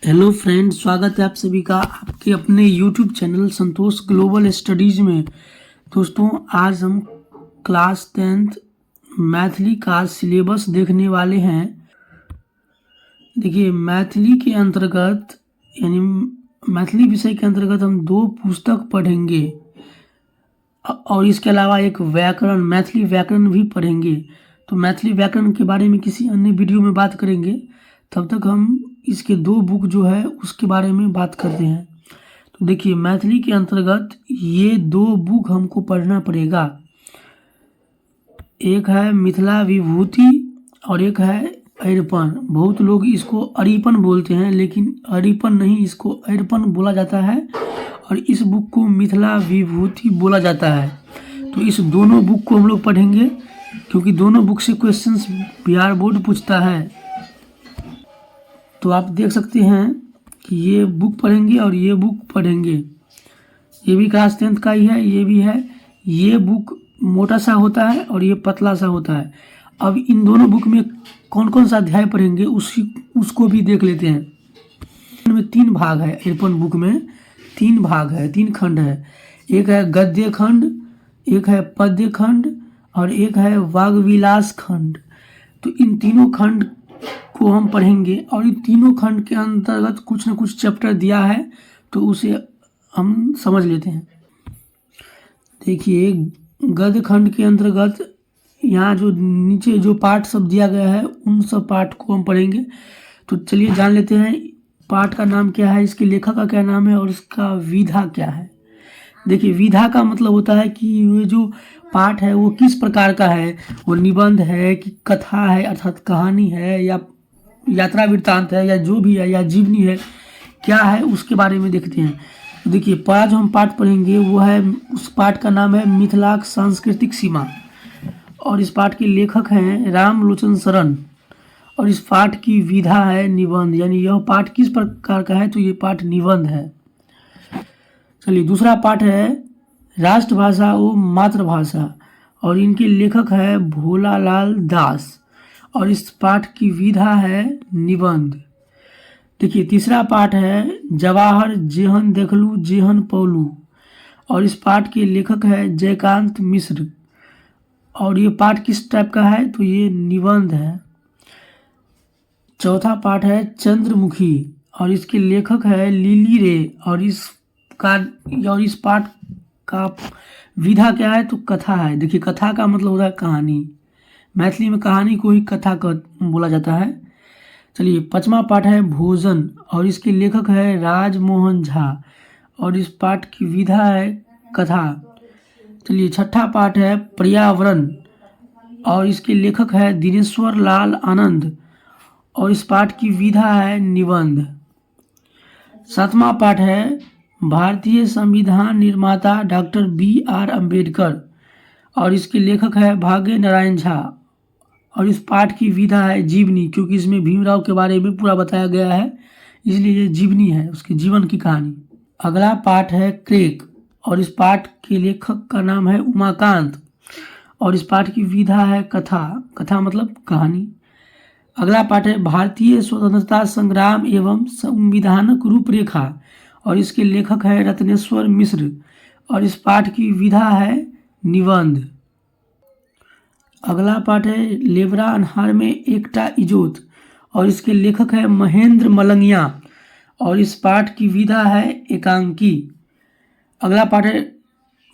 Hello friend, स्वागत है आप सभी का आपके अपने यूट्यूब चैनल संतोष ग्लोबल स्टडीज़ में। दोस्तों, आज हम क्लास 10th मैथिली का सिलेबस देखने वाले हैं। देखिए, मैथिली के अंतर्गत यानी मैथिली विषय के अंतर्गत हम 2 पुस्तक पढ़ेंगे और इसके अलावा एक व्याकरण मैथिली व्याकरण भी पढ़ेंगे। तो मैथिली व्याकरण के बारे में किसी अन्य वीडियो में बात करेंगे। तब तक हम इसके 2 बुक जो है उसके बारे में बात करते हैं। तो देखिए, मैथिली के अंतर्गत ये 2 बुक हमको पढ़ना पड़ेगा। एक है मिथिला विभूति और एक है अरिपन। बहुत लोग इसको अरिपन बोलते हैं, लेकिन अरिपन नहीं, इसको अरिपन बोला जाता है और इस बुक को मिथिला विभूति बोला जाता है। तो इस दोनों बुक को हम लोग पढ़ेंगे, क्योंकि दोनों बुक से क्वेश्चंस बिहार बोर्ड पूछता है। तो आप देख सकते हैं कि ये बुक पढ़ेंगे और ये बुक पढ़ेंगे। ये भी क्लास 10th का ही है, ये भी है। ये बुक मोटा सा होता है और ये पतला सा होता है। अब इन दोनों बुक में कौन कौन सा अध्याय पढ़ेंगे उसको भी देख लेते हैं। इनमें 3 भाग है। अरिपन बुक में 3 भाग है, 3 खंड है। एक है गद्य खंड, एक है पद्य खंड और एक है वाग्विलास खंड। तो इन तीनों खंड को हम पढ़ेंगे और इन तीनों खंड के अंतर्गत कुछ न कुछ चैप्टर दिया है, तो उसे हम समझ लेते हैं। देखिए, गद्य खंड के अंतर्गत यहाँ जो नीचे जो पाठ सब दिया गया है उन सब पाठ को हम पढ़ेंगे। तो चलिए जान लेते हैं पाठ का नाम क्या है, इसके लेखक का क्या नाम है और इसका विधा क्या है। देखिए, विधा का मतलब होता है कि ये जो पाठ है वो किस प्रकार का है। वो निबंध है कि कथा है, अर्थात कहानी है, या यात्रा वृत्तांत है, या जो भी है, या जीवनी है, क्या है उसके बारे में देखते हैं। तो देखिए, पहला जो हम पाठ पढ़ेंगे वो है, उस पाठ का नाम है मिथिला सांस्कृतिक सीमा और इस पाठ के लेखक हैं रामलोचन शरण और इस पाठ की विधा है निबंध। यानी यह पाठ किस प्रकार का है, तो ये पाठ निबंध है। चलिए, दूसरा पाठ है राष्ट्रभाषा व मातृभाषा और इनके लेखक है भोलालाल दास और इस पाठ की विधा है निबंध। देखिए, तीसरा पाठ है जवाहर जेहन देखलू जेहन पौलू और इस पाठ के लेखक है जयकांत मिश्र और ये पाठ किस टाइप का है, तो ये निबंध है। चौथा पाठ है चंद्रमुखी और इसके लेखक है लिली रे और इस पाठ का विधा क्या है, तो कथा है। देखिए, कथा का मतलब होता है कहानी। मैथिली में कहानी को ही कथा बोला जाता है। चलिए, 5वां पाठ है भोजन और इसके लेखक है राजमोहन झा और इस पाठ की विधा है कथा। चलिए, 6ठा पाठ है पर्यावरण और इसके लेखक है दिनेश्वर लाल आनंद और इस पाठ की विधा है निबंध। 7वां पाठ है भारतीय संविधान निर्माता डॉक्टर BR अम्बेडकर और इसके लेखक है भाग्य नारायण झा और इस पाठ की विधा है जीवनी, क्योंकि इसमें भीमराव के बारे में पूरा बताया गया है, इसलिए ये जीवनी है, उसके जीवन की कहानी। अगला पाठ है क्रेक और इस पाठ के लेखक का नाम है उमाकांत और इस पाठ की विधा है कथा। कथा मतलब कहानी। अगला पाठ है भारतीय स्वतंत्रता संग्राम एवं संविधानक रूपरेखा और इसके लेखक है रत्नेश्वर मिश्र और इस पाठ की विधा है निबंध। अगला पाठ है लेबरा अन्हार में एकटा इजोत और इसके लेखक है महेंद्र मलंगिया और इस पाठ की विधा है एकांकी। अगला पाठ है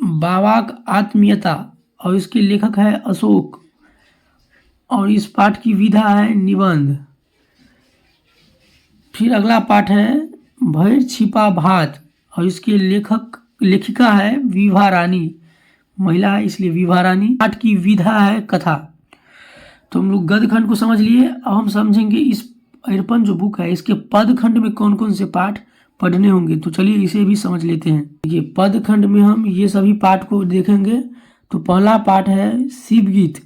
बावाक आत्मीयता और इसके लेखक है अशोक और इस पाठ की विधा है निबंध। फिर अगला पाठ है भैर छिपा भात और इसके लेखिका है विभा रानी, महिला है इसलिए विभा रानी। पाठ की विधा है कथा। तो हम लोग गद्य खंड को समझ लिए। अब हम समझेंगे इस अरिपन जो बुक है इसके पद खंड में कौन कौन से पाठ पढ़ने होंगे। तो चलिए इसे भी समझ लेते हैं। ये पद खंड में हम ये सभी पाठ को देखेंगे। तो पहला पाठ है शिवगीत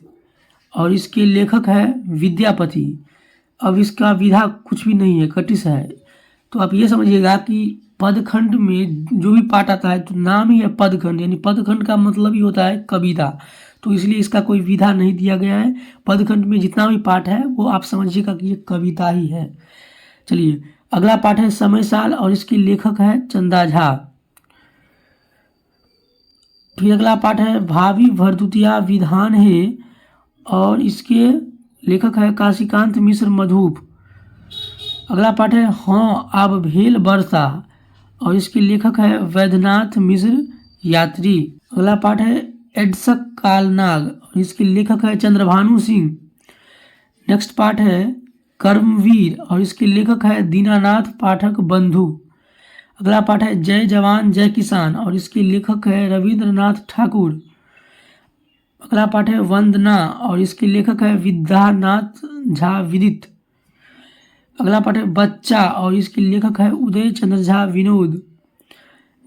और इसके लेखक है विद्यापति। अब इसका विधा कुछ भी नहीं है, कटिस है। तो आप ये समझिएगा कि पदखंड में जो भी पाठ आता है तो नाम ही है पदखंड, यानी पदखंड का मतलब ही होता है कविता। तो इसलिए इसका कोई विधा नहीं दिया गया है। पदखंड में जितना भी पाठ है वो आप समझिएगा कि ये कविता ही है। चलिए अगला पाठ है समय साल और इसके लेखक है चंदा झा। फिर अगला पाठ है भावी भरदुतिया विधान है और इसके लेखक है काशीकांत मिश्र मधुप। अगला पाठ है हाँ अब भेल वर्षा और इसके लेखक है वैद्यनाथ मिश्र यात्री। अगला पाठ है एडसक कालनाग और इसके लेखक है चंद्रभानु सिंह। नेक्स्ट पाठ है कर्मवीर और इसके लेखक है दीनानाथ पाठक बंधु। अगला पाठ है जय जवान जय किसान और इसके लेखक है रविंद्रनाथ ठाकुर। अगला पाठ है वंदना और इसके लेखक है विद्यानाथ झा विदित। अगला पाठ है बच्चा और इसके लेखक है उदय चंद्र झा विनोद।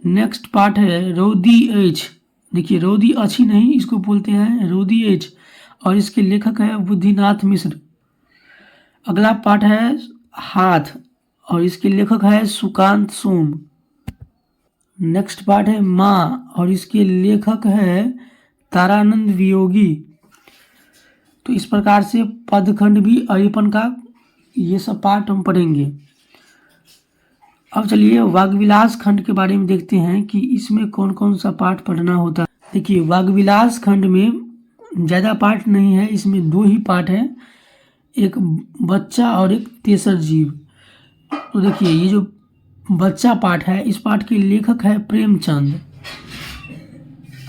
नेक्स्ट पाठ है रोदी एच, देखिए रोदी अच्छी नहीं इसको बोलते हैं रोदी एच और इसके लेखक है बुद्धिनाथ मिश्र। अगला पाठ है हाथ और इसके लेखक है सुकांत सोम। नेक्स्ट पाठ है माँ और इसके लेखक है तारानंद वियोगी। तो इस प्रकार से पदखंड भी अरिपन का ये सब पाठ हम पढ़ेंगे। अब चलिए वाग्विलास खंड के बारे में देखते हैं कि इसमें कौन कौन सा पाठ पढ़ना होता है। देखिए वाग्विलास खंड में ज़्यादा पाठ नहीं है, इसमें 2 ही पाठ है, एक बच्चा और एक तेसर जीव। तो देखिए ये जो बच्चा पाठ है इस पाठ के लेखक है प्रेमचंद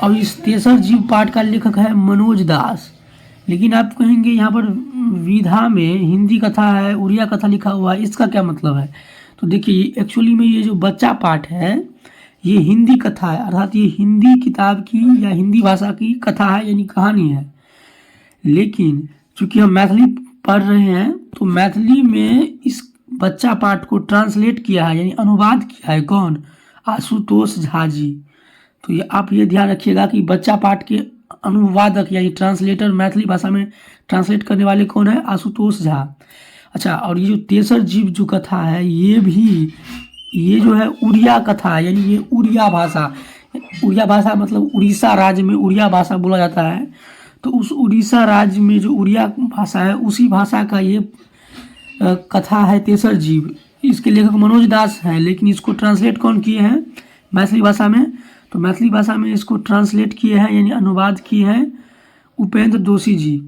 और इस तेसर जीव पाठ का लेखक है मनोज दास। लेकिन आप कहेंगे यहाँ पर विधा में हिंदी कथा है, उड़िया कथा लिखा हुआ है, इसका क्या मतलब है? तो देखिए एक्चुअली में ये जो बच्चा पाठ है ये हिंदी कथा है, अर्थात ये हिंदी किताब की या हिंदी भाषा की कथा है यानी कहानी है। लेकिन चूंकि हम मैथिली पढ़ रहे हैं तो मैथिली में इस बच्चा पाठ को ट्रांसलेट किया है यानी अनुवाद किया है कौन? आशुतोष झा जी। तो ये आप ये ध्यान रखिएगा कि बच्चा पाठ के अनुवादक यानी ट्रांसलेटर मैथिली भाषा में ट्रांसलेट करने वाले कौन है? आशुतोष झा। अच्छा, और ये जो तेसर जीव जो कथा है ये जो है उड़िया कथा है यानी ये उड़िया भाषा मतलब उड़ीसा राज्य में उड़िया भाषा बोला जाता है। तो उस उड़ीसा राज्य में जो उड़िया भाषा है उसी भाषा का ये कथा है तेसर जीव। इसके लेखक मनोज दास हैं, लेकिन इसको ट्रांसलेट कौन किए हैं मैथिली भाषा में? तो मैथिली भाषा में इसको ट्रांसलेट किए हैं यानी अनुवाद किए हैं उपेंद्र दोषी जी।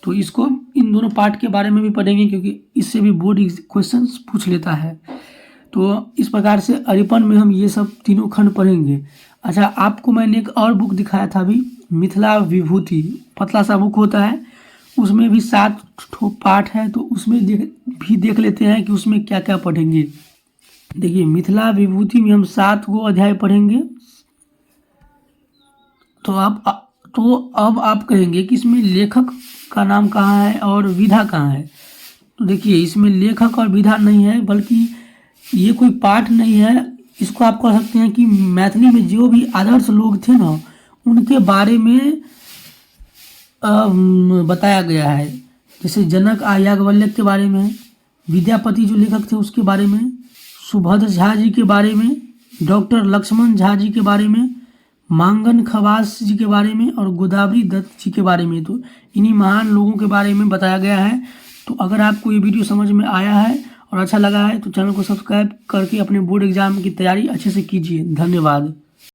तो इसको इन दोनों पाठ के बारे में भी पढ़ेंगे क्योंकि इससे भी बोर्ड क्वेश्चन पूछ लेता है। तो इस प्रकार से अरिपन में हम ये सब तीनों खंड पढ़ेंगे। अच्छा, आपको मैंने एक और बुक दिखाया था अभी, मिथिला विभूति, पतला सा बुक होता है, उसमें भी 7 पाठ है। तो उसमें देख लेते हैं कि उसमें क्या क्या पढ़ेंगे। देखिए मिथिला विभूति में हम 7 गो अध्याय पढ़ेंगे। तो अब आप कहेंगे कि इसमें लेखक का नाम कहाँ है और विधा कहाँ है? तो देखिए इसमें लेखक और विधा नहीं है, बल्कि ये कोई पाठ नहीं है। इसको आप कह सकते हैं कि मैथिली में जो भी आदर्श लोग थे ना उनके बारे में बताया गया है। जैसे जनक याज्ञवल्क्य के बारे में, विद्यापति जो लेखक थे उसके बारे में, सुभद्र झा जी के बारे में, डॉक्टर लक्ष्मण झा जी के बारे में, मांगन खवास जी के बारे में और गोदावरी दत्त जी के बारे में। तो इन्हीं महान लोगों के बारे में बताया गया है। तो अगर आपको ये वीडियो समझ में आया है और अच्छा लगा है तो चैनल को सब्सक्राइब करके अपने बोर्ड एग्जाम की तैयारी अच्छे से कीजिए। धन्यवाद।